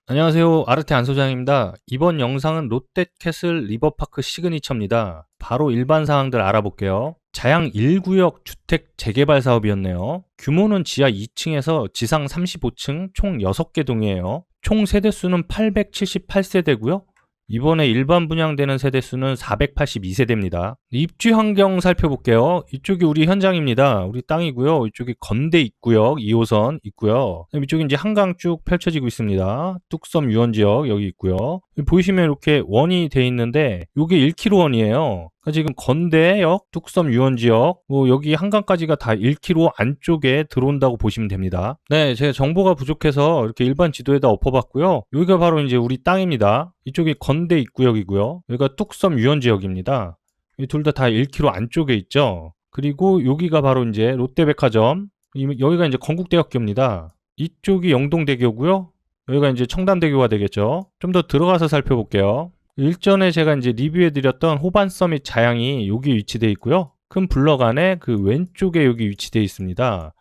안녕하세요. 아르테 안소장입니다. 이번 영상은 롯데캐슬 리버파크 시그니처입니다. 바로 일반 사항들 알아볼게요. 자양 1구역 주택 재개발 사업이었네요. 규모는 지하 2층에서 지상 35층 총 6개 동이에요. 총 세대수는 878세대고요. 이번에 일반 분양되는 세대수는 482세대입니다. 입지 환경 살펴볼게요. 이쪽이 우리 현장입니다. 우리 땅이고요. 이쪽이 건대 입구역 2호선 있고요. 이쪽이 이제 한강 쭉 펼쳐지고 있습니다. 뚝섬 유원지역 여기 있고요. 보이시면 이렇게 원이 돼 있는데 이게 1km 원이에요. 지금 건대역, 뚝섬 유원지역, 뭐 여기 한강까지가 다 1km 안쪽에 들어온다고 보시면 됩니다. 네, 제가 정보가 부족해서 이렇게 일반 지도에다 엎어봤고요. 여기가 바로 이제 우리 땅입니다. 이쪽이 건대 입구역이고요. 여기가 뚝섬 유원지역입니다. 이 둘 다 1km 안쪽에 있죠. 그리고 여기가 바로 이제 롯데백화점, 여기가 이제 건국대학교입니다. 이쪽이 영동대교고요. 여기가 이제 청담대교가 되겠죠. 좀 더 들어가서 살펴볼게요. 일전에 제가 이제 리뷰해드렸던 호반 서밋 자양이 여기 위치되어 있고요. 큰 블럭 안에 그 왼쪽에 여기 위치되어 있습니다.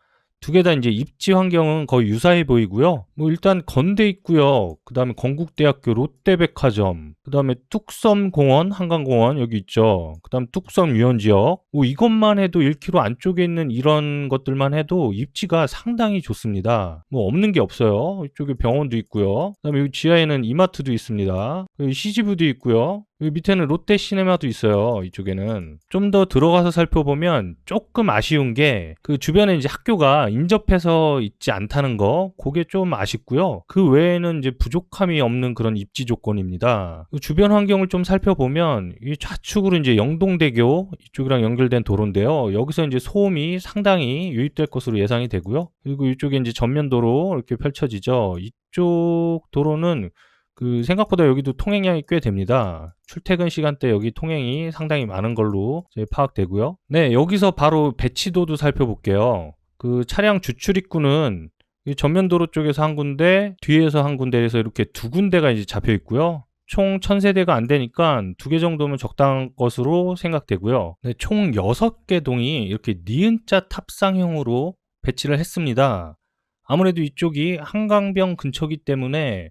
두 개 다 이제 입지 환경은 거의 유사해 보이고요. 뭐 일단 건대 있고요. 그 다음에 건국대학교 롯데백화점, 그 다음에 뚝섬공원, 한강공원 여기 있죠. 그 다음 뚝섬 유원지역. 뭐 이것만 해도 1km 안쪽에 있는 이런 것들만 해도 입지가 상당히 좋습니다. 뭐 없는 게 없어요. 이쪽에 병원도 있고요. 그 다음에 여기 지하에는 이마트도 있습니다. 여기 CGV도 있고요. 여기 밑에는 롯데 시네마도 있어요. 이쪽에는 좀 더 들어가서 살펴보면 조금 아쉬운 게 그 주변에 이제 학교가 인접해서 있지 않다는 거, 그게 좀 아쉽고요. 그 외에는 이제 부족함이 없는 그런 입지 조건입니다. 그 주변 환경을 좀 살펴보면 이 좌측으로 이제 영동대교 이쪽이랑 연결된 도로인데요. 여기서 이제 소음이 상당히 유입될 것으로 예상이 되고요. 그리고 이쪽에 이제 전면도로 이렇게 펼쳐지죠. 이쪽 도로는 그 생각보다 여기도 통행량이 꽤 됩니다. 출퇴근 시간대 여기 통행이 상당히 많은 걸로 파악되고요. 네, 여기서 바로 배치도도 살펴볼게요. 그 차량 주출입구는 전면도로 쪽에서 한 군데, 뒤에서 한 군데에서 이렇게 두 군데가 이제 잡혀 있고요. 총 1000세대가 안 되니까 두 개 정도면 적당한 것으로 생각되고요. 네, 총 6개 동이 이렇게 니은자 탑상형으로 배치를 했습니다. 아무래도 이쪽이 한강변 근처기 때문에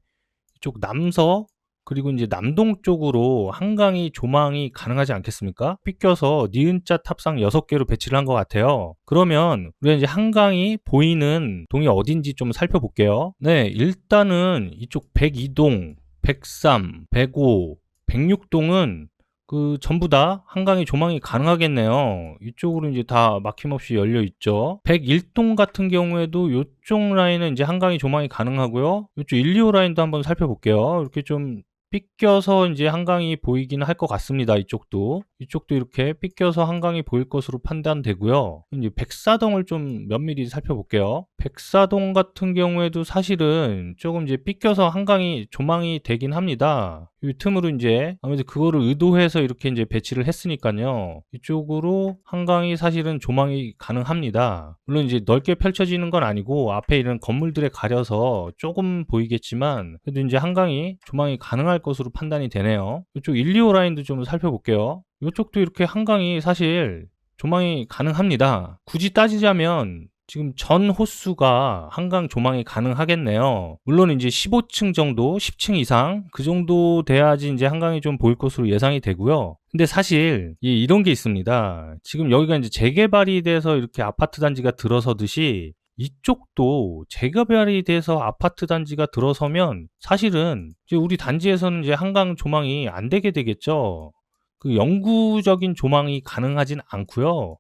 이쪽 남서 그리고 이제 남동 쪽으로 한강이 조망이 가능하지 않겠습니까? 삐껴서 니은자 탑상 6개로 배치를 한 것 같아요. 그러면 우리가 이제 한강이 보이는 동이 어딘지 좀 살펴볼게요. 네, 일단은 이쪽 102동, 103, 105, 106동은 그 전부 다 한강이 조망이 가능하겠네요. 이쪽으로 이제 다 막힘없이 열려 있죠. 101동 같은 경우에도 이쪽 라인은 이제 한강이 조망이 가능하고요. 이쪽 1, 2호 라인도 한번 살펴볼게요. 이렇게 좀 삐껴서 이제 한강이 보이기는 할 것 같습니다. 이쪽도 이렇게 삐껴서 한강이 보일 것으로 판단되고요. 이제 백사동을 좀 면밀히 살펴볼게요. 백사동 같은 경우에도 사실은 조금 이제 삐껴서 한강이 조망이 되긴 합니다. 이 틈으로 이제 아무래도 그거를 의도해서 이렇게 이제 배치를 했으니까요. 이쪽으로 한강이 사실은 조망이 가능합니다. 물론 이제 넓게 펼쳐지는 건 아니고 앞에 이런 건물들에 가려서 조금 보이겠지만 그래도 이제 한강이 조망이 가능할 것으로 판단이 되네요. 이쪽 1, 2호 라인도 좀 살펴볼게요. 이쪽도 이렇게 한강이 사실 조망이 가능합니다. 굳이 따지자면 지금 전 호수가 한강 조망이 가능하겠네요. 물론 이제 15층 정도, 10층 이상 그 정도 돼야지 이제 한강이 좀 보일 것으로 예상이 되고요. 근데 사실 이런 게 있습니다. 지금 여기가 이제 재개발이 돼서 이렇게 아파트 단지가 들어서듯이 이쪽도 재개발이 돼서 아파트 단지가 들어서면 사실은 이제 우리 단지에서는 이제 한강 조망이 안 되게 되겠죠. 그 영구적인 조망이 가능하진 않고요.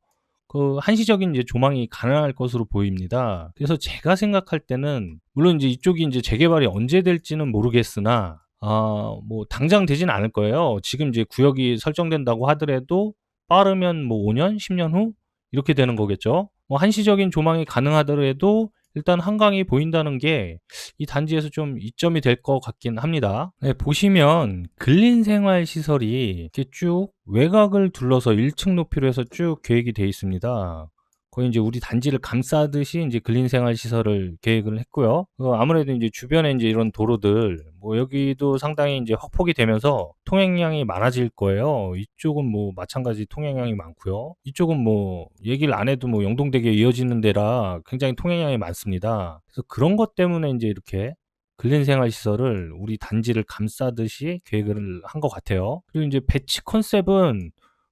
그 한시적인 이제 조망이 가능할 것으로 보입니다. 그래서 제가 생각할 때는 물론 이제 이쪽이 이제 재개발이 언제 될지는 모르겠으나 뭐 당장 되진 않을 거예요. 지금 이제 구역이 설정된다고 하더라도 빠르면 뭐 5년, 10년 후 이렇게 되는 거겠죠. 뭐 한시적인 조망이 가능하더라도 일단 한강이 보인다는 게 이 단지에서 좀 이점이 될 것 같긴 합니다. 네, 보시면 근린생활시설이 이렇게 쭉 외곽을 둘러서 1층 높이로 해서 쭉 계획이 되어 있습니다. 거의 이제 우리 단지를 감싸듯이 이제 근린생활시설을 계획을 했고요. 아무래도 이제 주변에 이제 이런 도로들, 뭐 여기도 상당히 이제 확폭이 되면서 통행량이 많아질 거예요. 이쪽은 뭐 마찬가지 통행량이 많고요. 이쪽은 뭐 얘기를 안 해도 뭐 영동대교에 이어지는 데라 굉장히 통행량이 많습니다. 그래서 그런 것 때문에 이제 이렇게 근린생활시설을 우리 단지를 감싸듯이 계획을 한 것 같아요. 그리고 이제 배치 컨셉은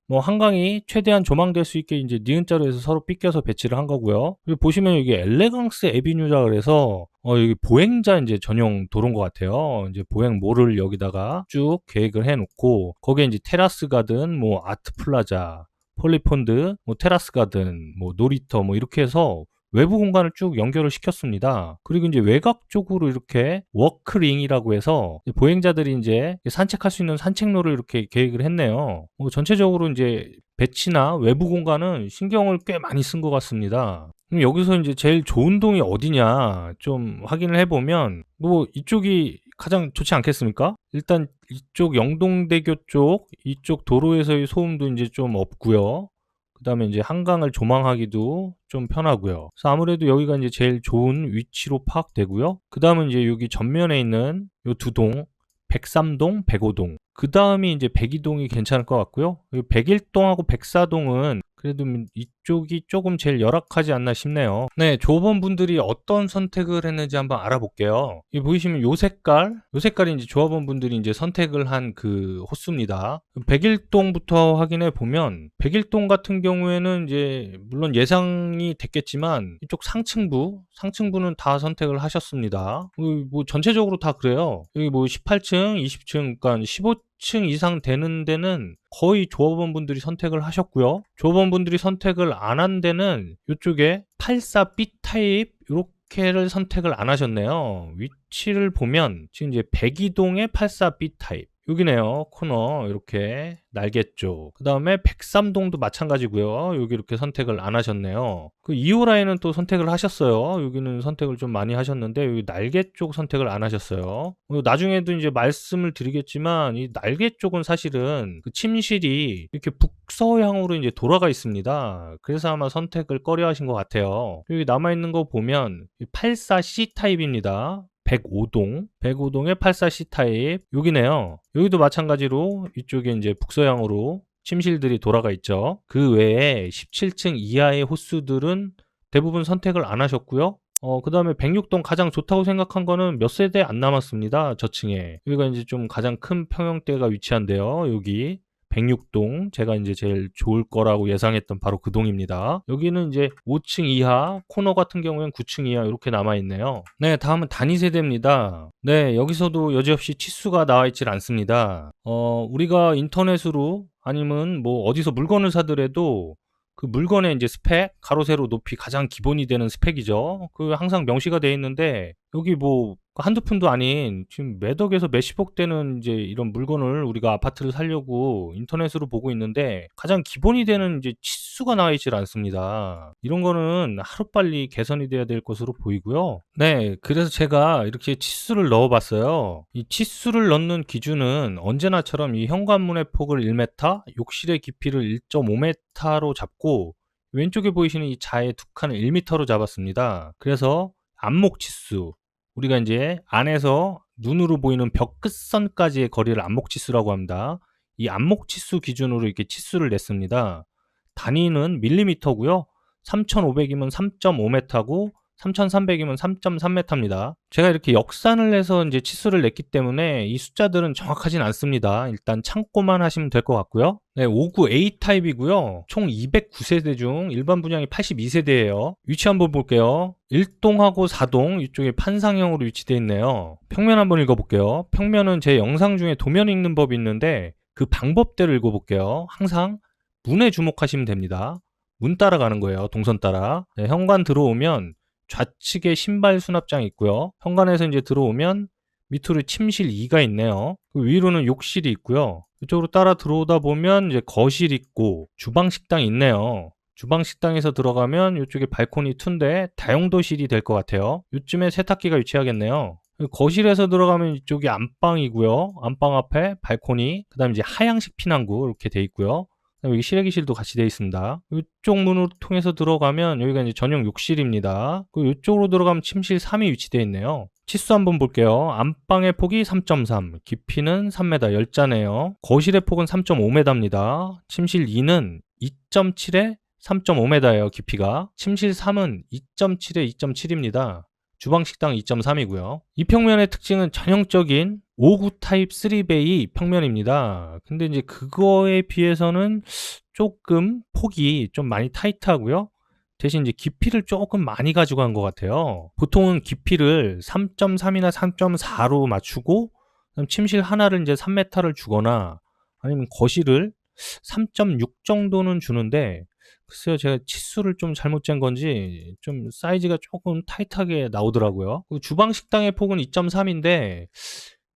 뭐 한강이 최대한 조망될 수 있게 이제 니은자로 해서 서로 삐껴서 배치를 한 거고요. 그리고 보시면 이게 엘레강스 에비뉴라 그래서 여기 보행자 이제 전용 도로인 것 같아요. 이제 보행모를 여기다가 쭉 계획을 해놓고 거기에 이제 테라스 가든, 뭐 아트 플라자, 폴리폰드, 뭐 테라스 가든, 뭐 놀이터 뭐 이렇게 해서 외부 공간을 쭉 연결을 시켰습니다. 그리고 이제 외곽 쪽으로 이렇게 워크링이라고 해서 보행자들이 이제 산책할 수 있는 산책로를 이렇게 계획을 했네요. 전체적으로 이제 배치나 외부 공간은 신경을 꽤 많이 쓴 것 같습니다. 그럼 여기서 이제 제일 좋은 동이 어디냐 좀 확인을 해보면 뭐 이쪽이 가장 좋지 않겠습니까? 일단 이쪽 영동대교 쪽 이쪽 도로에서의 소음도 이제 좀 없고요. 그 다음에 이제 한강을 조망하기도 좀 편하고요. 그래서 아무래도 여기가 이제 제일 좋은 위치로 파악되고요. 그 다음은 이제 여기 전면에 있는 요 두 동, 103동, 105동. 그 다음이 이제 102동이 괜찮을 것 같고요. 101동하고 104동은 그래도 이쪽이 조금 제일 열악하지 않나 싶네요. 네, 조합원분들이 어떤 선택을 했는지 한번 알아볼게요. 여기 보이시면 요 색깔이 이제 조합원분들이 이제 선택을 한 그 호수입니다. 101동부터 확인해 보면 101동 같은 경우에는 이제 물론 예상이 됐겠지만 이쪽 상층부는 다 선택을 하셨습니다. 뭐 전체적으로 다 그래요. 여기 뭐 18층, 20층, 그러니까 15층 이상 되는 데는 거의 조합원분들이 선택을 하셨고요. 조합원분들이 선택을 안 한 데는 이쪽에 84B 타입 이렇게를 선택을 안 하셨네요. 위치를 보면 지금 이제 102동의 84B 타입 여기네요. 코너 이렇게 날개 쪽. 그 다음에 103동도 마찬가지고요. 여기 이렇게 선택을 안 하셨네요. 그 2호 라인은 또 선택을 하셨어요. 여기는 선택을 좀 많이 하셨는데 여기 날개 쪽 선택을 안 하셨어요. 나중에도 이제 말씀을 드리겠지만 이 날개 쪽은 사실은 그 침실이 이렇게 북서향으로 이제 돌아가 있습니다. 그래서 아마 선택을 꺼려 하신 것 같아요. 여기 남아있는 거 보면 84C 타입입니다. 105동의 84C 타입 여기네요. 여기도 마찬가지로 이쪽에 이제 북서향으로 침실들이 돌아가 있죠. 그 외에 17층 이하의 호수들은 대부분 선택을 안 하셨고요. 그 다음에 106동 가장 좋다고 생각한 거는 몇 세대 안 남았습니다. 저층에. 여기가 이제 좀 가장 큰 평형대가 위치한데요. 여기 106동 제가 이제 제일 좋을 거라고 예상했던 바로 그 동입니다. 여기는 이제 5층 이하 코너 같은 경우에는 9층 이하 이렇게 남아있네요. 네, 다음은 단위 세대입니다. 네, 여기서도 여지없이 치수가 나와 있질 않습니다. 우리가 인터넷으로 아니면 뭐 어디서 물건을 사더라도 그 물건의 이제 스펙, 가로 세로 높이 가장 기본이 되는 스펙이죠. 그 항상 명시가 되어 있는데 여기 뭐 한두 푼도 아닌 지금 몇억에서 몇십억 되는 이제 이런 물건을 우리가 아파트를 사려고 인터넷으로 보고 있는데 가장 기본이 되는 이제 치수가 나와 있질 않습니다. 이런 거는 하루빨리 개선이 돼야 될 것으로 보이고요. 네, 그래서 제가 이렇게 치수를 넣어봤어요. 이 치수를 넣는 기준은 언제나처럼 이 현관문의 폭을 1m, 욕실의 깊이를 1.5m로 잡고 왼쪽에 보이시는 이 자의 두 칸을 1m로 잡았습니다. 그래서 안목 치수, 우리가 이제 안에서 눈으로 보이는 벽 끝선까지의 거리를 안목치수라고 합니다. 이 안목치수 기준으로 이렇게 치수를 냈습니다. 단위는 밀리미터고요. 3500이면 3.5m고 3300이면 3.3m입니다. 제가 이렇게 역산을 해서 이제 치수를 냈기 때문에 이 숫자들은 정확하진 않습니다. 일단 참고만 하시면 될 것 같고요. 네, 59A 타입이고요. 총 209세대 중 일반 분양이 82세대예요. 위치 한번 볼게요. 1동하고 4동 이쪽에 판상형으로 위치되어 있네요. 평면 한번 읽어볼게요. 평면은 제 영상 중에 도면 읽는 법이 있는데 그 방법대로 읽어볼게요. 항상 문에 주목하시면 됩니다. 문 따라가는 거예요. 동선 따라. 네, 현관 들어오면 좌측에 신발 수납장이 있고요. 현관에서 이제 들어오면 밑으로 침실 2가 있네요. 그 위로는 욕실이 있고요. 이쪽으로 따라 들어오다 보면 이제 거실 있고 주방 식당이 있네요. 주방 식당에서 들어가면 이쪽에 발코니 2인데 다용도실이 될 것 같아요. 이쯤에 세탁기가 위치하겠네요. 거실에서 들어가면 이쪽이 안방이고요. 안방 앞에 발코니, 그 다음에 이제 하향식 피난구 이렇게 돼 있고요. 여기 실외기실도 같이 되어 있습니다. 이쪽 문으로 통해서 들어가면 여기가 이제 전용 욕실입니다. 그리고 이쪽으로 들어가면 침실 3이 위치되어 있네요. 치수 한번 볼게요. 안방의 폭이 3.3, 깊이는 3m, 열자네요. 거실의 폭은 3.5m입니다. 침실 2는 2.7에 3.5m예요, 깊이가. 침실 3은 2.7에 2.7입니다. 주방식당 2.3이고요. 이 평면의 특징은 전형적인 5구 타입 3베이 평면입니다. 근데 이제 그거에 비해서는 조금 폭이 좀 많이 타이트하고요. 대신 이제 깊이를 조금 많이 가져간 것 같아요. 보통은 깊이를 3.3이나 3.4로 맞추고 침실 하나를 이제 3m를 주거나 아니면 거실을 3.6 정도는 주는데, 글쎄요, 제가 치수를 좀 잘못 잰 건지 좀 사이즈가 조금 타이트하게 나오더라고요. 주방 식당의 폭은 2.3인데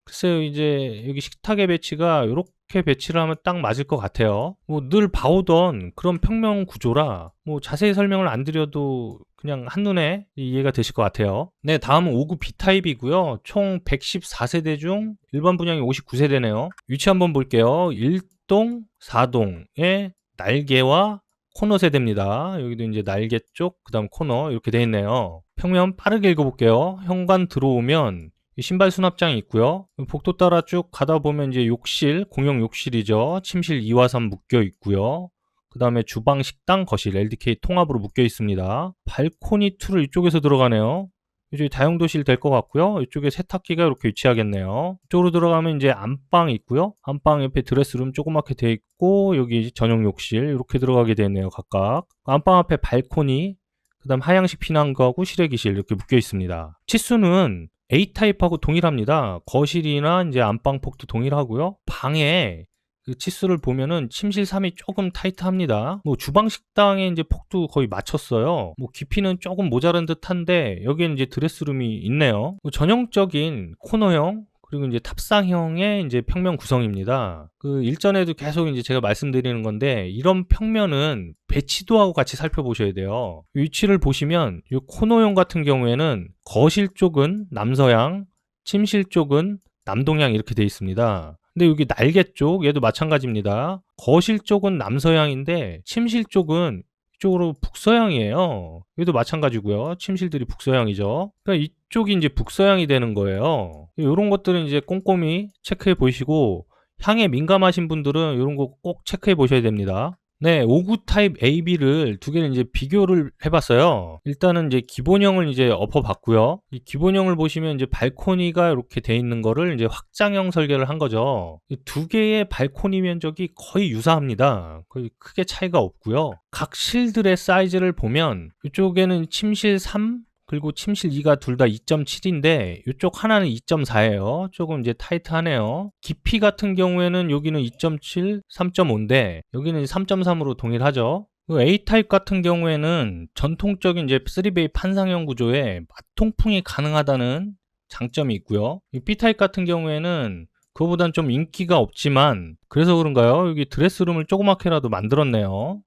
글쎄요, 이제 여기 식탁의 배치가 이렇게 배치를 하면 딱 맞을 것 같아요. 뭐 늘 봐오던 그런 평면 구조라 뭐 자세히 설명을 안 드려도 그냥 한눈에 이해가 되실 것 같아요. 네, 다음은 5구 B타입이고요. 총 114세대 중 일반 분양이 59세대네요. 위치 한번 볼게요. 1동, 4동의 날개와 코너 세대입니다. 여기도 이제 날개 쪽, 그 다음 코너 이렇게 돼 있네요. 평면 빠르게 읽어볼게요. 현관 들어오면 신발 수납장이 있고요. 복도 따라 쭉 가다 보면 이제 욕실, 공용 욕실이죠. 침실 2와 3 묶여 있고요. 그 다음에 주방, 식당, 거실, LDK 통합으로 묶여 있습니다. 발코니 툴을 이쪽에서 들어가네요. 이쪽이 다용도실 될 것 같고요. 이쪽에 세탁기가 이렇게 위치하겠네요. 이쪽으로 들어가면 이제 안방이 있고요. 안방 옆에 드레스룸 조그맣게 돼 있고, 여기 전용 욕실 이렇게 들어가게 되네요. 각각. 안방 앞에 발코니, 그 다음 하향식 피난구하고 실외기실 이렇게 묶여 있습니다. 치수는 A타입하고 동일합니다. 거실이나 이제 안방 폭도 동일하고요. 방에 그 치수를 보면은 침실 3이 조금 타이트합니다. 뭐 주방 식당의 이제 폭도 거의 맞췄어요. 뭐 깊이는 조금 모자란 듯한데 여기에는 이제 드레스룸이 있네요. 뭐 전형적인 코너형 그리고 이제 탑상형의 이제 평면 구성입니다. 그 일전에도 계속 이제 제가 말씀드리는 건데, 이런 평면은 배치도하고 같이 살펴보셔야 돼요. 위치를 보시면 이 코너형 같은 경우에는 거실 쪽은 남서양, 침실 쪽은 남동양 이렇게 돼 있습니다. 근데 여기 날개 쪽 얘도 마찬가지입니다. 거실 쪽은 남서양인데 침실 쪽은 이쪽으로 북서양이에요. 여기도 마찬가지고요. 침실들이 북서양이죠. 그러니까 이쪽이 이제 북서양이 되는 거예요. 이런 것들은 이제 꼼꼼히 체크해 보시고, 향에 민감하신 분들은 이런 거 꼭 체크해 보셔야 됩니다. 네, 5구 타입 AB를 두 개를 이제 비교를 해봤어요. 일단은 이제 기본형을 이제 엎어봤고요. 이 기본형을 보시면 이제 발코니가 이렇게 돼 있는 거를 이제 확장형 설계를 한 거죠. 이 두 개의 발코니 면적이 거의 유사합니다. 거의 크게 차이가 없고요. 각 실들의 사이즈를 보면 이쪽에는 침실 3, 그리고 침실 2가 둘 다 2.7인데 이쪽 하나는 2.4예요. 조금 이제 타이트하네요. 깊이 같은 경우에는 여기는 2.7, 3.5인데 여기는 3.3으로 동일하죠. A타입 같은 경우에는 전통적인 이제 3베이 판상형 구조에 맞통풍이 가능하다는 장점이 있고요. 이 B타입 같은 경우에는 그거보단 좀 인기가 없지만 그래서 그런가요? 여기 드레스룸을 조그맣게라도 만들었네요.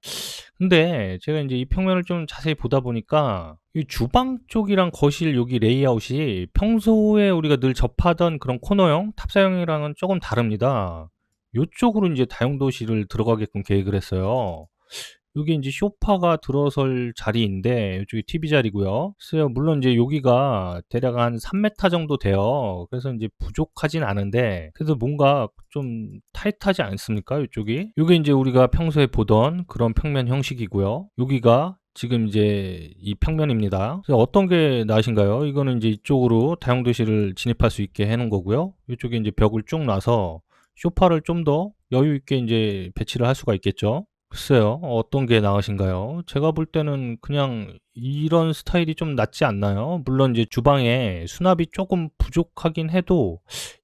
근데 제가 이제 이 평면을 좀 자세히 보다 보니까 이 주방 쪽이랑 거실 여기 레이아웃이 평소에 우리가 늘 접하던 그런 코너형, 탑사형이랑은 조금 다릅니다. 이쪽으로 이제 다용도실을 들어가게끔 계획을 했어요. 여기 이제 소파가 들어설 자리인데 이쪽이 TV 자리고요. 글쎄요, 물론 이제 여기가 대략 한 3m 정도 돼요. 그래서 이제 부족하진 않은데 그래도 뭔가 좀 타이트하지 않습니까? 이쪽이. 이게 이제 우리가 평소에 보던 그런 평면 형식이고요. 여기가 지금 이제 이 평면입니다. 그래서 어떤 게 나으신가요? 이거는 이제 이쪽으로 다용도실을 진입할 수 있게 해놓은 거고요. 이쪽에 이제 벽을 쭉 놔서 소파를 좀 더 여유 있게 이제 배치를 할 수가 있겠죠. 글쎄요, 어떤 게 나으신가요? 제가 볼 때는 그냥 이런 스타일이 좀 낫지 않나요? 물론 이제 주방에 수납이 조금 부족하긴 해도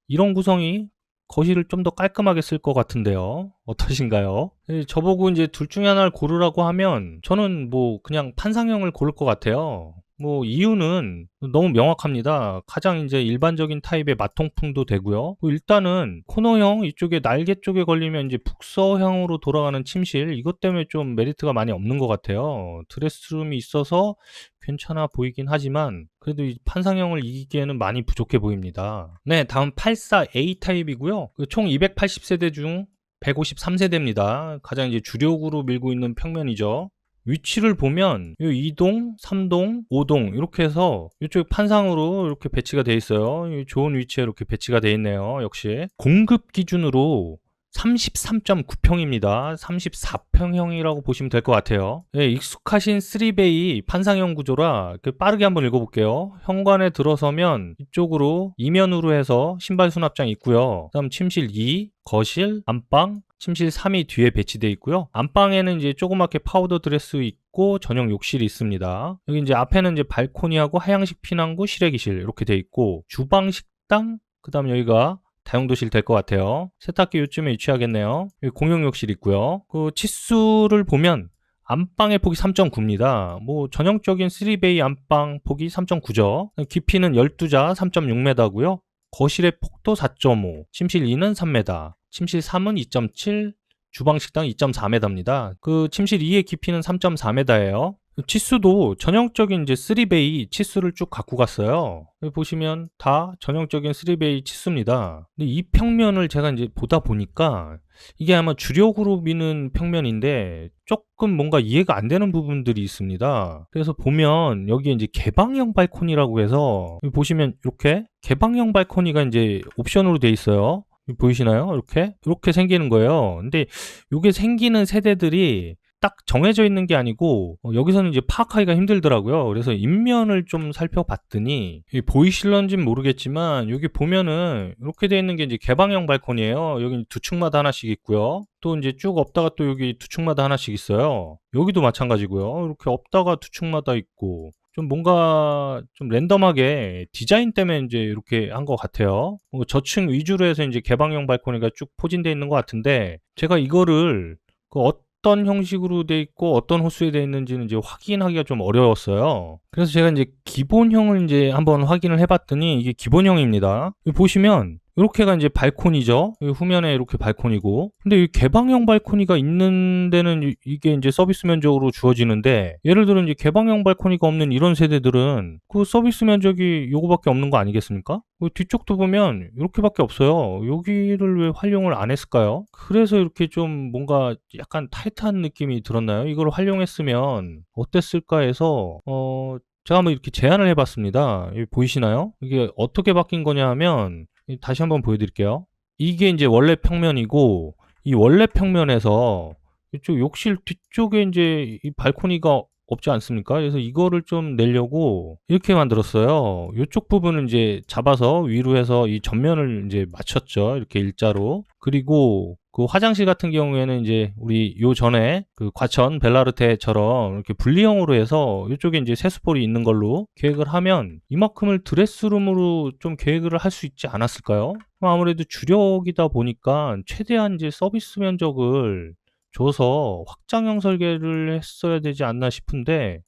이런 구성이 거실을 좀 더 깔끔하게 쓸 것 같은데요. 어떠신가요? 저보고 이제 둘 중에 하나를 고르라고 하면 저는 뭐 그냥 판상형을 고를 것 같아요. 뭐 이유는 너무 명확합니다. 가장 이제 일반적인 타입의 맞통풍도 되고요. 일단은 코너형 이쪽에 날개 쪽에 걸리면 이제 북서향으로 돌아가는 침실, 이것 때문에 좀 메리트가 많이 없는 것 같아요. 드레스룸이 있어서 괜찮아 보이긴 하지만 그래도 이 판상형을 이기기에는 많이 부족해 보입니다. 네, 다음 84A 타입이고요. 총 280세대 중 153세대입니다. 가장 이제 주력으로 밀고 있는 평면이죠. 위치를 보면 이 2동, 3동, 5동 이렇게 해서 이쪽 판상으로 이렇게 배치가 되어 있어요. 좋은 위치에 이렇게 배치가 되어 있네요. 역시 공급 기준으로 33.9평입니다. 34평형이라고 보시면 될 것 같아요. 네, 익숙하신 3베이 판상형 구조라 빠르게 한번 읽어볼게요. 현관에 들어서면 이쪽으로 이면으로 해서 신발 수납장이 있고요. 그다음 침실 2, 거실, 안방, 침실 3이 뒤에 배치되어 있고요. 안방에는 이제 조그맣게 파우더 드레스 있고 전용 욕실이 있습니다. 여기 이제 앞에는 이제 발코니하고 하향식 피난구, 실외기실 이렇게 되어 있고 주방, 식당, 그다음 여기가 다용도실 될 것 같아요. 세탁기 요쯤에 위치하겠네요. 여기 공용 욕실 있고요. 그 치수를 보면 안방의 폭이 3.9입니다. 뭐 전형적인 3베이 안방 폭이 3.9죠. 깊이는 12자 3.6m고요. 거실의 폭도 4.5, 침실 2는 3m, 침실 3은 2.7, 주방 식당 2.4m입니다. 그 침실 2의 깊이는 3.4m예요. 치수도 전형적인 이제 3베이 치수를 쭉 갖고 갔어요. 여기 보시면 다 전형적인 3베이 치수입니다. 근데 이 평면을 제가 이제 보다 보니까 이게 아마 주력으로 미는 평면인데 조금 뭔가 이해가 안 되는 부분들이 있습니다. 그래서 보면 여기에 이제 개방형 발코니라고 해서 여기 보시면 이렇게 개방형 발코니가 이제 옵션으로 돼 있어요. 보이시나요? 이렇게 생기는 거예요. 근데 이게 생기는 세대들이 딱 정해져 있는 게 아니고 여기서는 이제 파악하기가 힘들더라고요. 그래서 인면을 좀 살펴봤더니 보이실런지는 모르겠지만 여기 보면은 이렇게 돼 있는 게 이제 개방형 발코니예요. 여기 두 층마다 하나씩 있고요. 또 이제 쭉 엎다가 또 여기 두 층마다 하나씩 있어요. 여기도 마찬가지고요. 이렇게 엎다가 두 층마다 있고 좀 뭔가 좀 랜덤하게 디자인 때문에 이제 이렇게 한 것 같아요. 저층 위주로 해서 이제 개방형 발코니가 쭉 포진되어 있는 것 같은데 제가 이거를 어떤 형식으로 돼 있고 어떤 호수에 돼 있는지는 이제 확인하기가 좀 어려웠어요. 그래서 제가 이제 기본형을 이제 한번 확인을 해봤더니 이게 기본형입니다. 여기 보시면 이렇게가 이제 발코니죠. 여기 후면에 이렇게 발코니고. 근데 이 개방형 발코니가 있는 데는 이게 이제 서비스 면적으로 주어지는데 예를 들어 이제 개방형 발코니가 없는 이런 세대들은 그 서비스 면적이 요거밖에 없는 거 아니겠습니까? 뒤쪽도 보면 이렇게밖에 없어요. 여기를 왜 활용을 안 했을까요? 그래서 이렇게 좀 뭔가 약간 타이트한 느낌이 들었나요? 이걸 활용했으면 어땠을까 해서 제가 한번 이렇게 제안을 해봤습니다. 여기 보이시나요? 이게 어떻게 바뀐 거냐 하면 다시 한번 보여드릴게요. 이게 이제 원래 평면이고 이 원래 평면에서 이쪽 욕실 뒤쪽에 이제 이 발코니가 없지 않습니까? 그래서 이거를 좀 내려고 이렇게 만들었어요. 이쪽 부분을 이제 잡아서 위로 해서 이 전면을 이제 맞췄죠. 이렇게 일자로. 그리고 그 화장실 같은 경우에는 이제 우리 요 전에 그 과천 벨라르테처럼 이렇게 분리형으로 해서 이쪽에 이제 세수볼이 있는 걸로 계획을 하면 이만큼을 드레스룸으로 좀 계획을 할 수 있지 않았을까요? 아무래도 주력이다 보니까 최대한 이제 서비스 면적을 줘서 확장형 설계를 했어야 되지 않나 싶은데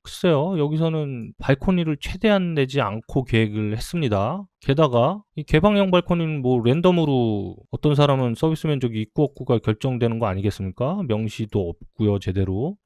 글쎄요, 여기서는 발코니를 최대한 내지 않고 계획을 했습니다. 게다가 이 개방형 발코니는 뭐 랜덤으로 어떤 사람은 서비스 면적이 있고 없고가 결정되는 거 아니겠습니까? 명시도 없고요, 제대로.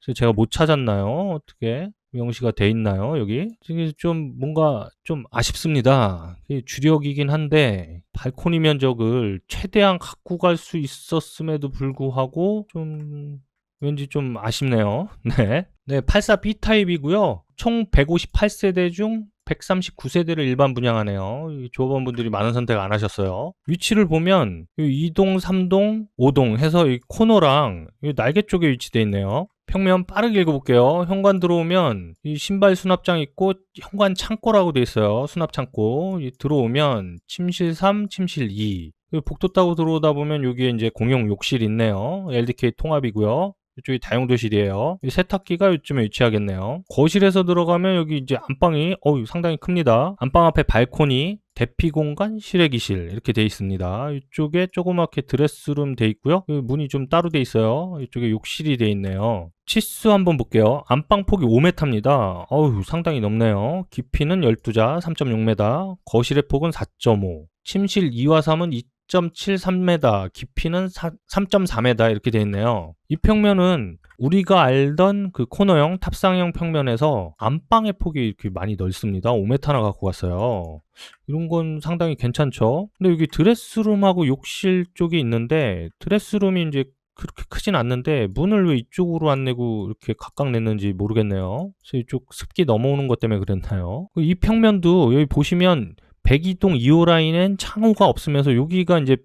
그래서 제가 못 찾았나요? 어떻게 명시가 돼 있나요, 여기? 이게 좀 뭔가 좀 아쉽습니다. 이게 주력이긴 한데 발코니 면적을 최대한 갖고 갈 수 있었음에도 불구하고 좀 왠지 좀 아쉽네요. 네. 네, 84B 타입이고요. 총 158세대 중 139세대를 일반 분양하네요. 조합원분들이 많은 선택 안 하셨어요. 위치를 보면 2동, 3동, 5동 해서 이 코너랑 이 날개 쪽에 위치되어 있네요. 평면 빠르게 읽어볼게요. 현관 들어오면 이 신발 수납장 있고 현관 창고라고 되어 있어요. 수납 창고. 들어오면 침실 3, 침실 2. 복도 따고 들어오다 보면 여기에 이제 공용 욕실 있네요. LDK 통합이고요. 이쪽이 다용도실이에요. 세탁기가 이쯤에 위치하겠네요. 거실에서 들어가면 여기 이제 안방이 상당히 큽니다. 안방 앞에 발코니, 대피 공간, 실외기실 이렇게 돼 있습니다. 이쪽에 조그맣게 드레스룸 돼 있고요. 문이 좀 따로 돼 있어요. 이쪽에 욕실이 돼 있네요. 치수 한번 볼게요. 안방 폭이 5m입니다. 상당히 넓네요. 깊이는 12자 3.6m, 거실의 폭은 4.5, 침실 2와 3은 2.73m, 깊이는 3.4m 이렇게 되어 있네요. 이 평면은 우리가 알던 그 코너형 탑상형 평면에서 안방의 폭이 이렇게 많이 넓습니다. 5m나 갖고 갔어요. 이런 건 상당히 괜찮죠. 근데 여기 드레스룸하고 욕실 쪽이 있는데 드레스룸이 이제 그렇게 크진 않는데 문을 왜 이쪽으로 안 내고 이렇게 각각 냈는지 모르겠네요. 그래서 이쪽 습기 넘어오는 것 때문에 그랬나요? 이 평면도 여기 보시면 102동 2호 라인엔 창호가 없으면서 여기가 이제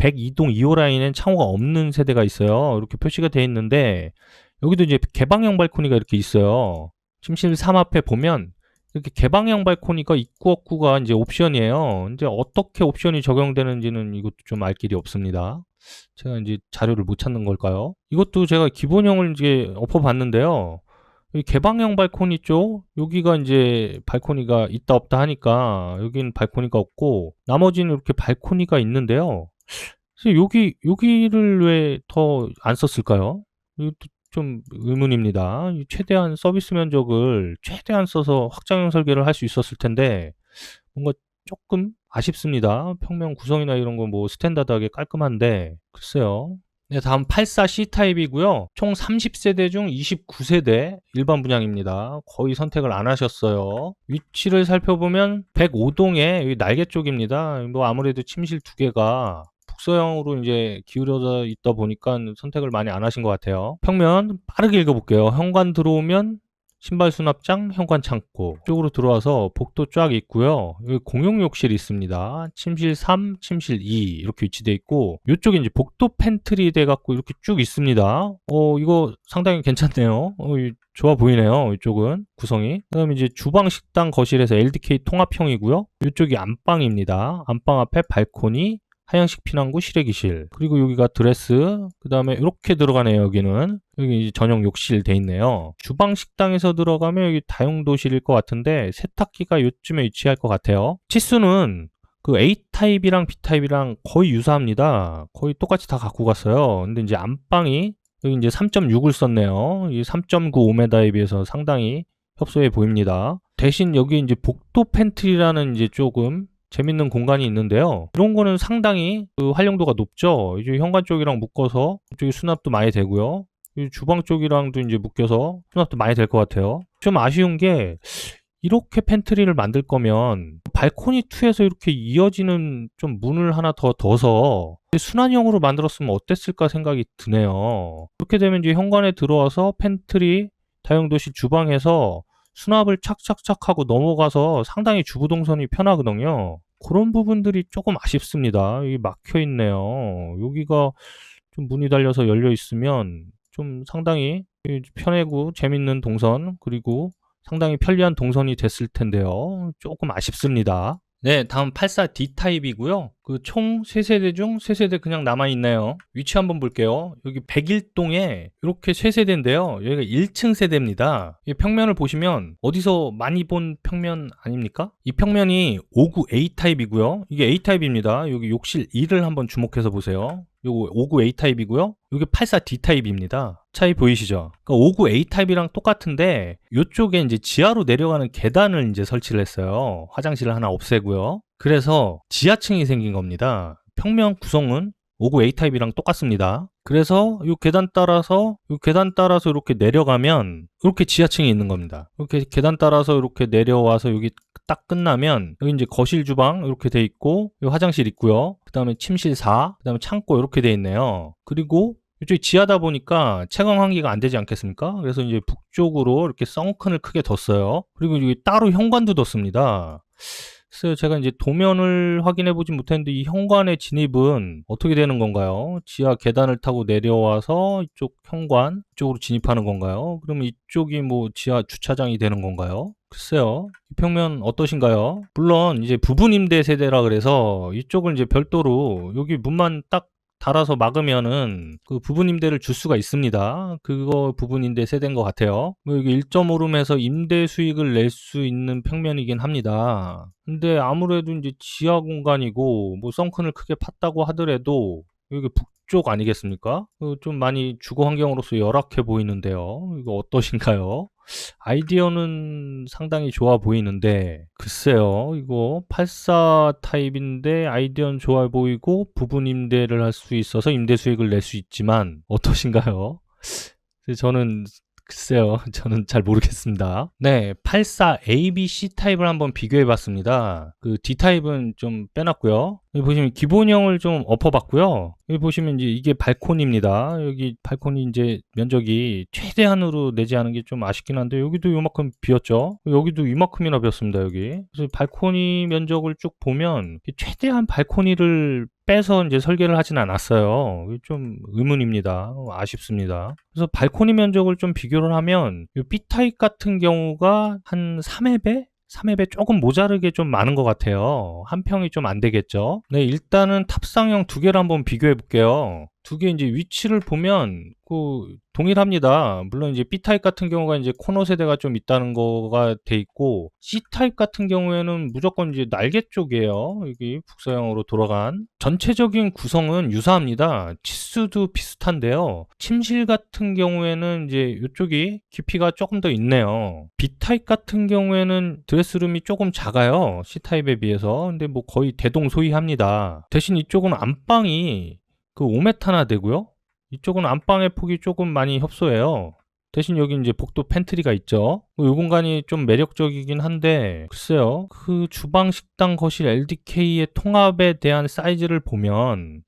102동 2호 라인엔 창호가 없는 세대가 있어요. 이렇게 표시가 되어 있는데 여기도 이제 개방형 발코니가 이렇게 있어요. 침실 3 앞에 보면 이렇게 개방형 발코니가 있고 없고가 이제 옵션이에요. 이제 어떻게 옵션이 적용되는지는 이것도 좀 알 길이 없습니다. 제가 이제 자료를 못 찾는 걸까요? 이것도 제가 기본형을 이제 엎어봤는데요. 이 개방형 발코니 쪽 여기가 이제 발코니가 있다 없다 하니까 여기는 발코니가 없고 나머지는 이렇게 발코니가 있는데요. 그래서 여기를 왜 더 안 썼을까요? 이것도 좀 의문입니다. 최대한 서비스 면적을 최대한 써서 확장형 설계를 할 수 있었을 텐데 뭔가 조금 아쉽습니다. 평면 구성이나 이런 거 뭐 스탠다드하게 깔끔한데 글쎄요. 네, 다음 84C 타입이고요. 총 30세대 중 29세대 일반 분양입니다. 거의 선택을 안 하셨어요. 위치를 살펴보면 105동의 날개 쪽입니다. 뭐 아무래도 침실 두 개가 북서형으로 이제 기울어져 있다 보니까 선택을 많이 안 하신 것 같아요. 평면 빠르게 읽어볼게요. 현관 들어오면 신발 수납장, 현관 창고 쪽으로 들어와서 복도 쫙 있고요. 여기 공용 욕실이 있습니다. 침실 3, 침실 2 이렇게 위치되어 있고 이쪽에 이제 복도 팬트리 돼 갖고 이렇게 쭉 있습니다. 이거 상당히 괜찮네요. 좋아 보이네요. 이쪽은 구성이. 그다음에 이제 주방, 식당, 거실에서 LDK 통합형이고요. 이쪽이 안방입니다. 안방 앞에 발코니, 하얀식 피난구, 실외기실, 그리고 여기가 드레스, 그 다음에 이렇게 들어가네요. 여기는 여기 이제 전용 욕실 돼 있네요. 주방, 식당에서 들어가면 여기 다용도실일 것 같은데 세탁기가 요쯤에 위치할 것 같아요. 치수는 그 A타입이랑 B타입이랑 거의 유사합니다. 거의 똑같이 다 갖고 갔어요. 근데 이제 안방이 여기 이제 3.6을 썼네요. 이 3.95m에 비해서 상당히 협소해 보입니다. 대신 여기 이제 복도 팬트리라는 이제 조금 재밌는 공간이 있는데요. 이런 거는 상당히 그 활용도가 높죠. 이제 현관 쪽이랑 묶어서 이쪽에 수납도 많이 되고요. 이 주방 쪽이랑도 이제 묶여서 수납도 많이 될 것 같아요. 좀 아쉬운 게 이렇게 팬트리를 만들 거면 발코니 2에서 이렇게 이어지는 좀 문을 하나 더 둬서 순환형으로 만들었으면 어땠을까 생각이 드네요. 그렇게 되면 이제 현관에 들어와서 팬트리, 다용도실, 주방에서 수납을 착착착 하고 넘어가서 상당히 주부 동선이 편하거든요. 그런 부분들이 조금 아쉽습니다. 여기 막혀 있네요. 여기가 좀 문이 달려서 열려 있으면 좀 상당히 편하고 재밌는 동선, 그리고 상당히 편리한 동선이 됐을 텐데요. 조금 아쉽습니다. 네, 다음 84D 타입이고요. 그 총 3세대 중 3세대 그냥 남아있네요. 위치 한번 볼게요. 여기 101동에 이렇게 3세대인데요. 여기가 1층 세대입니다. 이 평면을 보시면 어디서 많이 본 평면 아닙니까? 이 평면이 59A 타입이고요. 이게 A 타입입니다. 여기 욕실 2를 한번 주목해서 보세요. 요거 59A 타입이고요. 이게 84D 타입입니다. 차이 보이시죠? 그러니까 59A 타입이랑 똑같은데 이쪽에 이제 지하로 내려가는 계단을 이제 설치를 했어요. 화장실을 하나 없애고요. 그래서 지하층이 생긴 겁니다. 평면 구성은 59A 타입이랑 똑같습니다. 그래서 이 계단 따라서 이렇게 내려가면 이렇게 지하층이 있는 겁니다. 이렇게 계단 따라서 이렇게 내려와서 여기 딱 끝나면 여기 이제 거실, 주방 이렇게 돼 있고 여기 화장실 있고요. 그 다음에 침실 4, 그 다음에 창고 이렇게 돼 있네요. 그리고 이쪽이 지하다 보니까 채광 환기가 안 되지 않겠습니까? 그래서 이제 북쪽으로 이렇게 선큰을 크게 뒀어요. 그리고 여기 따로 현관도 뒀습니다. 그래서 제가 이제 도면을 확인해 보진 못했는데 이 현관의 진입은 어떻게 되는 건가요? 지하 계단을 타고 내려와서 이쪽 현관 쪽으로 진입하는 건가요? 그러면 이쪽이 뭐 지하 주차장이 되는 건가요? 글쎄요. 이 평면 어떠신가요? 물론 이제 부분 임대 세대라 그래서 이쪽을 이제 별도로 여기 문만 딱 달아서 막으면은 그 부분 임대를 줄 수가 있습니다. 그거 부분 임대 세대인 것 같아요. 뭐 여기 1.5룸에서 임대 수익을 낼 수 있는 평면이긴 합니다. 근데 아무래도 이제 지하 공간이고 뭐 썬큰을 크게 팠다고 하더라도 여기 북쪽 아니겠습니까? 좀 많이 주거 환경으로서 열악해 보이는데요. 이거 어떠신가요? 아이디어는 상당히 좋아 보이는데 글쎄요, 이거 84 타입인데 아이디어는 좋아 보이고 부분 임대를 할 수 있어서 임대 수익을 낼 수 있지만 어떠신가요? 저는 글쎄요, 저는 잘 모르겠습니다. 네, 84 A, B, C 타입을 한번 비교해 봤습니다. 그 D 타입은 좀 빼놨고요. 여기 보시면 기본형을 좀 엎어봤고요. 여기 보시면 이제 이게 발코니입니다. 여기 발코니 이제 면적이 최대한으로 내지 않은 게 좀 아쉽긴 한데 여기도 이만큼 비었죠. 여기도 이만큼이나 비었습니다. 여기. 그래서 발코니 면적을 쭉 보면 최대한 발코니를 빼서 이제 설계를 하진 않았어요. 이게 좀 의문입니다. 아쉽습니다. 그래서 발코니 면적을 좀 비교를 하면 이 B타입 같은 경우가 한 3회배? 3회배 조금 모자르게 좀 많은 것 같아요. 한 평이 좀 안 되겠죠. 네, 일단은 탑상형 두 개를 한번 비교해 볼게요. 두 개 이제 위치를 보면 동일합니다. 물론 이제 B타입 같은 경우가 이제 코너 세대가 좀 있다는 거가 돼 있고, C타입 같은 경우에는 무조건 이제 날개 쪽이에요. 여기 북서형으로 돌아간. 전체적인 구성은 유사합니다. 치수도 비슷한데요. 침실 같은 경우에는 이제 이쪽이 깊이가 조금 더 있네요. B타입 같은 경우에는 드레스룸이 조금 작아요. C타입에 비해서. 근데 뭐 거의 대동소이합니다. 대신 이쪽은 안방이 5m나 되고요. 이쪽은 안방의 폭이 조금 많이 협소해요. 대신 여기 이제 복도 팬트리가 있죠. 이 공간이 좀 매력적이긴 한데, 글쎄요. 그 주방, 식당, 거실, LDK의 통합에 대한 사이즈를 보면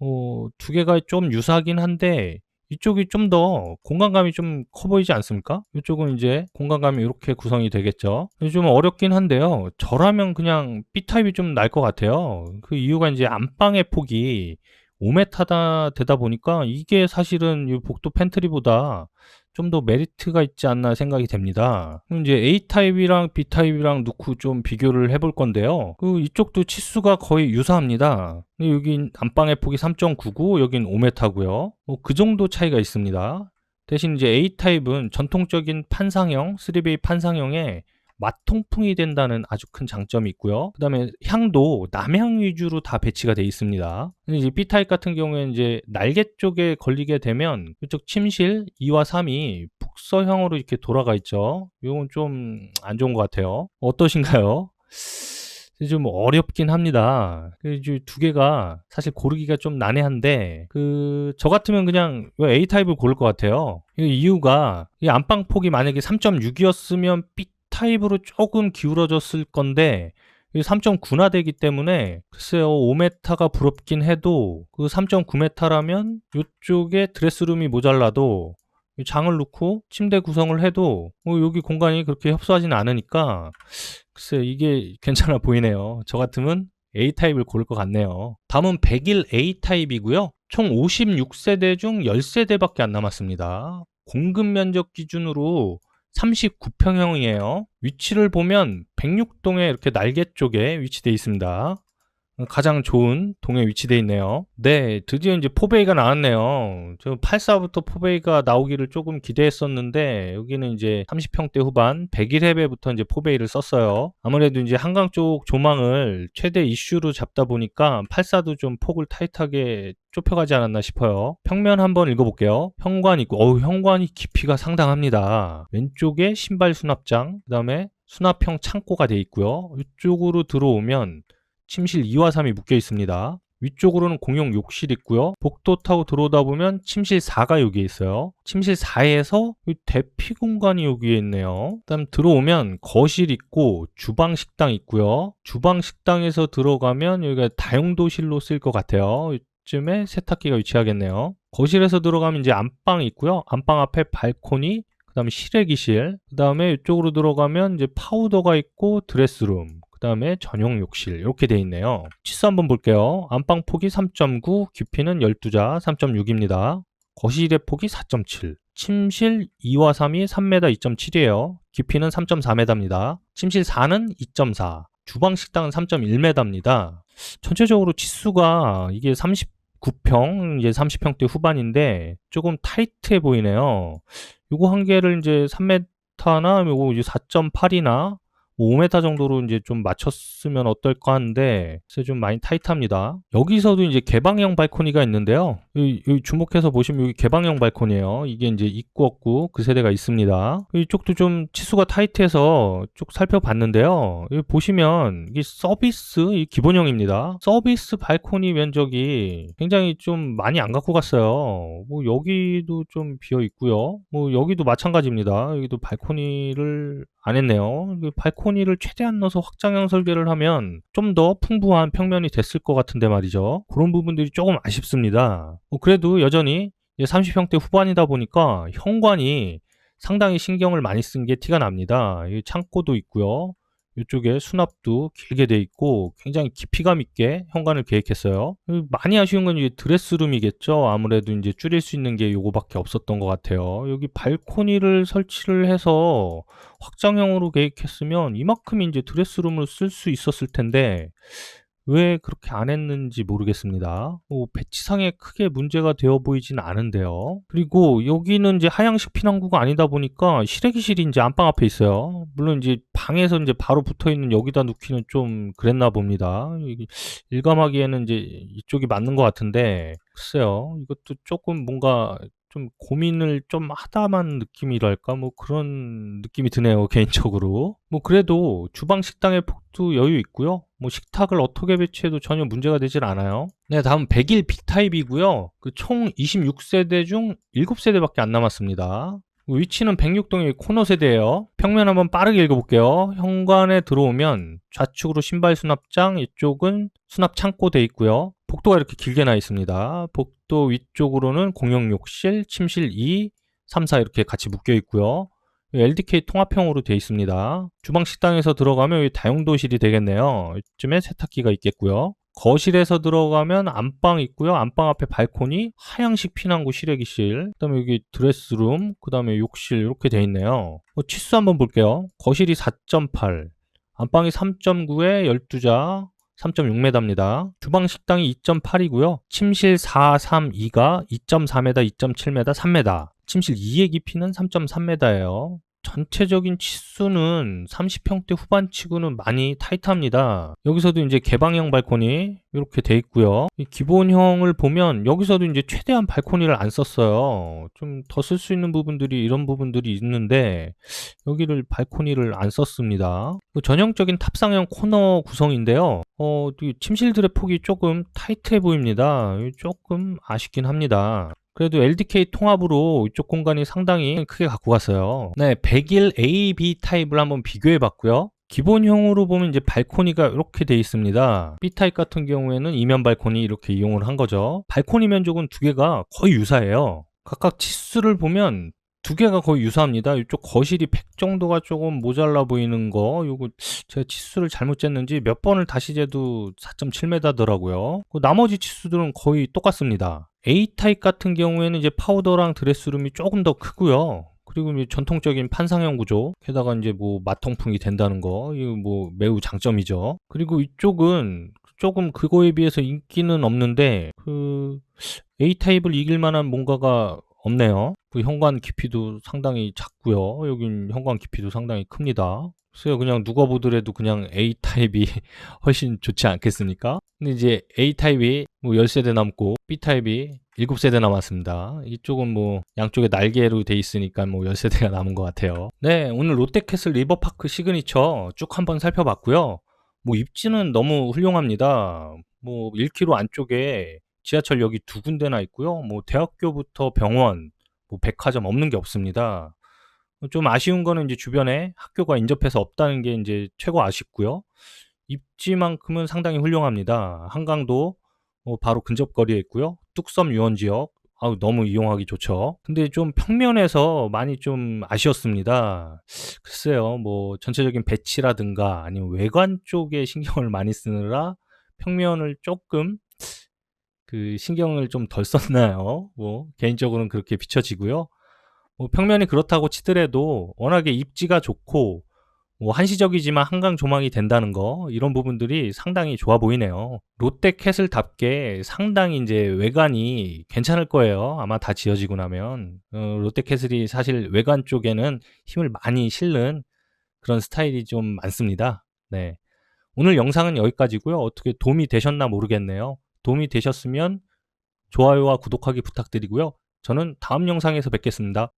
두 개가 좀 유사하긴 한데, 이쪽이 좀 더 공간감이 좀 커 보이지 않습니까? 이쪽은 이제 공간감이 이렇게 구성이 되겠죠. 좀 어렵긴 한데요. 저라면 그냥 B타입이 좀 날 것 같아요. 그 이유가 이제 안방의 폭이 5m다 되다 보니까 이게 사실은 이 복도 팬트리보다 좀 더 메리트가 있지 않나 생각이 됩니다. 그럼 이제 A타입이랑 B타입이랑 놓고 좀 비교를 해볼 건데요. 이쪽도 치수가 거의 유사합니다. 여긴 안방의 폭이 3.99, 여긴 5m고요. 그 정도 차이가 있습니다. 대신 이제 A타입은 전통적인 판상형, 3베이 판상형에 맛통풍이 된다는 아주 큰 장점이 있고요. 그 다음에 향도 남향 위주로 다 배치가 되어 있습니다. 근데 이제 B타입 같은 경우에는 이제 날개 쪽에 걸리게 되면 이쪽 침실 2와 3이 북서향으로 이렇게 돌아가 있죠. 이건 좀 안 좋은 것 같아요. 어떠신가요? 좀 어렵긴 합니다. 두 개가 사실 고르기가 좀 난해한데, 저 같으면 그냥 A타입을 고를 것 같아요. 이유가 이 안방 폭이 만약에 3.6이었으면 B타입으로 조금 기울어졌을 건데 3.9나 되기 때문에 글쎄요, 5m가 부럽긴 해도 그 3.9m라면 이쪽에 드레스룸이 모자라도 장을 놓고 침대 구성을 해도 여기 공간이 그렇게 협소하지는 않으니까 글쎄 이게 괜찮아 보이네요. 저 같으면 A타입을 고를 것 같네요. 다음은 101 A타입이고요. 총 56세대 중 10세대밖에 안 남았습니다. 공급 면적 기준으로 39평형이에요. 위치를 보면 106동에 이렇게 날개 쪽에 위치되어 있습니다. 가장 좋은 동에 위치되어 있네요. 네, 드디어 이제 포베이가 나왔네요. 저 84부터 포베이가 나오기를 조금 기대했었는데, 여기는 이제 30평대 후반 101회부터 이제 포베이를 썼어요. 아무래도 이제 한강 쪽 조망을 최대 이슈로 잡다 보니까 84도 좀 폭을 타이트하게 좁혀가지 않았나 싶어요. 평면 한번 읽어볼게요. 현관 있고, 현관이 깊이가 상당합니다. 왼쪽에 신발 수납장, 그 다음에 수납형 창고가 되어 있고요. 이쪽으로 들어오면 침실 2와 3이 묶여 있습니다. 위쪽으로는 공용 욕실 있고요. 복도 타고 들어오다 보면 침실 4가 여기에 있어요. 침실 4에서 대피 공간이 여기에 있네요. 그다음 들어오면 거실 있고 주방 식당 있고요. 주방 식당에서 들어가면 여기가 다용도실로 쓸 것 같아요. 이쯤에 세탁기가 위치하겠네요. 거실에서 들어가면 이제 안방 있고요. 안방 앞에 발코니, 그 다음에 실외기실, 그 다음에 이쪽으로 들어가면 이제 파우더가 있고 드레스룸, 그 다음에 전용 욕실 이렇게 돼 있네요. 치수 한번 볼게요. 안방 폭이 3.9, 깊이는 12자 3.6입니다. 거실의 폭이 4.7, 침실 2와 3이 3m 2.7이에요. 깊이는 3.4m입니다. 침실 4는 2.4, 주방 식당은 3.1m입니다. 전체적으로 치수가 이게 39평, 이제 30평대 후반인데 조금 타이트해 보이네요. 요거 한 개를 이제 3m나 요거 이제 4.8이나 5m 정도로 이제 좀 맞췄으면 어떨까 하는데 좀 많이 타이트합니다. 여기서도 이제 개방형 발코니가 있는데요. 여기 주목해서 보시면 여기 개방형 발코니예요. 이게 이제 있고 없고 그 세대가 있습니다. 이쪽도 좀 치수가 타이트해서 쭉 살펴봤는데요. 여기 보시면 이게 서비스 기본형입니다. 서비스 발코니 면적이 굉장히 좀 많이 안 갖고 갔어요. 뭐 여기도 좀 비어 있고요. 뭐 여기도 마찬가지입니다. 여기도 발코니를 안 했네요. 발코니를 최대한 넣어서 확장형 설계를 하면 좀 더 풍부한 평면이 됐을 것 같은데 말이죠. 그런 부분들이 조금 아쉽습니다. 그래도 여전히 30평대 후반이다 보니까 현관이 상당히 신경을 많이 쓴 게 티가 납니다. 창고도 있고요. 이쪽에 수납도 길게 돼 있고 굉장히 깊이감 있게 현관을 계획했어요. 많이 아쉬운 건 이제 드레스룸이겠죠. 아무래도 이제 줄일 수 있는 게 요거밖에 없었던 것 같아요. 여기 발코니를 설치를 해서 확장형으로 계획했으면 이만큼 이제 드레스룸을 쓸 수 있었을 텐데 왜 그렇게 안 했는지 모르겠습니다. 배치상에 크게 문제가 되어 보이진 않은데요. 그리고 여기는 이제 하향식 피난구가 아니다 보니까 실외기실이 이제 안방 앞에 있어요. 물론 이제 방에서 이제 바로 붙어 있는 여기다 놓기는 좀 그랬나 봅니다. 이게 일감하기에는 이제 이쪽이 맞는 것 같은데, 글쎄요. 이것도 조금 뭔가 좀 고민을 좀 하다만 느낌이랄까? 뭐 그런 느낌이 드네요, 개인적으로. 뭐 그래도 주방 식당의 폭도 여유 있고요. 뭐 식탁을 어떻게 배치해도 전혀 문제가 되질 않아요. 네, 다음 100일 B타입이고요. 그 총 26세대 중 7세대밖에 안 남았습니다. 위치는 106동의 코너 세대예요. 평면 한번 빠르게 읽어볼게요. 현관에 들어오면 좌측으로 신발 수납장, 이쪽은 수납 창고 돼 있고요. 복도가 이렇게 길게 나 있습니다. 복도 위쪽으로는 공용 욕실, 침실 2, 3, 4 이렇게 같이 묶여 있고요. LDK 통합형으로 되어 있습니다. 주방 식당에서 들어가면 여기 다용도실이 되겠네요. 이쯤에 세탁기가 있겠고요. 거실에서 들어가면 안방 있고요. 안방 앞에 발코니, 하향식 피난구 실외기실, 그다음에 여기 드레스룸, 그다음에 욕실 이렇게 되어 있네요. 치수 한번 볼게요. 거실이 4.8, 안방이 3.9에 12자, 3.6m입니다. 주방 식당이 2.8이고요. 침실 432가 2.4m, 2.7m, 3m. 침실 2의 깊이는 3.3m예요. 전체적인 치수는 30평대 후반치고는 많이 타이트합니다. 여기서도 이제 개방형 발코니 이렇게 돼 있고요. 이 기본형을 보면 여기서도 이제 최대한 발코니를 안 썼어요. 좀 더 쓸 수 있는 부분들이 이런 부분들이 있는데 여기를 발코니를 안 썼습니다. 전형적인 탑상형 코너 구성인데요. 이 침실들의 폭이 조금 타이트해 보입니다. 조금 아쉽긴 합니다. 그래도 LDK 통합으로 이쪽 공간이 상당히 크게 갖고 갔어요. 네, 100일 A, B 타입을 한번 비교해 봤고요. 기본형으로 보면 이제 발코니가 이렇게 돼 있습니다. B 타입 같은 경우에는 이면 발코니 이렇게 이용을 한 거죠. 발코니 면적은 두 개가 거의 유사해요. 각각 치수를 보면 두 개가 거의 유사합니다. 이쪽 거실이 100 정도가 조금 모자라 보이는 거, 요거 제가 치수를 잘못 쟀는지 몇 번을 다시 재도 4.7m더라고요. 나머지 치수들은 거의 똑같습니다. A타입 같은 경우에는 이제 파우더랑 드레스룸이 조금 더 크고요. 그리고 이제 전통적인 판상형 구조, 게다가 이제 뭐 마통풍이 된다는 거, 이거 뭐 매우 장점이죠. 그리고 이쪽은 조금 그거에 비해서 인기는 없는데, A타입을 이길 만한 뭔가가 없네요. 현관 깊이도 상당히 작고요. 여긴 현관 깊이도 상당히 큽니다. 글쎄요, 그냥 누가 보더라도 그냥 A타입이 훨씬 좋지 않겠습니까? 근데 이제 A타입이 뭐 10세대 남고 B타입이 7세대 남았습니다. 이쪽은 뭐 양쪽에 날개로 돼 있으니까 뭐 10세대가 남은 것 같아요. 네, 오늘 롯데캐슬 리버파크 시그니처 쭉 한번 살펴봤고요. 뭐 입지는 너무 훌륭합니다. 뭐 1km 안쪽에 지하철역이 2군데나 있고요. 뭐 대학교부터 병원, 뭐 백화점 없는 게 없습니다. 좀 아쉬운 거는 이제 주변에 학교가 인접해서 없다는 게 이제 최고 아쉽고요. 입지만큼은 상당히 훌륭합니다. 한강도 바로 근접거리에 있고요. 뚝섬 유원지역 너무 이용하기 좋죠. 근데 좀 평면에서 많이 좀 아쉬웠습니다. 글쎄요, 뭐 전체적인 배치라든가 아니면 외관 쪽에 신경을 많이 쓰느라 평면을 조금 신경을 좀 덜 썼나요? 뭐 개인적으로는 그렇게 비춰지고요. 뭐 평면이 그렇다고 치더라도 워낙에 입지가 좋고 뭐 한시적이지만 한강 조망이 된다는 거, 이런 부분들이 상당히 좋아 보이네요. 롯데캐슬답게 상당히 이제 외관이 괜찮을 거예요. 아마 다 지어지고 나면. 롯데캐슬이 사실 외관 쪽에는 힘을 많이 실는 그런 스타일이 좀 많습니다. 네. 오늘 영상은 여기까지고요. 어떻게 도움이 되셨나 모르겠네요. 도움이 되셨으면 좋아요와 구독하기 부탁드리고요. 저는 다음 영상에서 뵙겠습니다.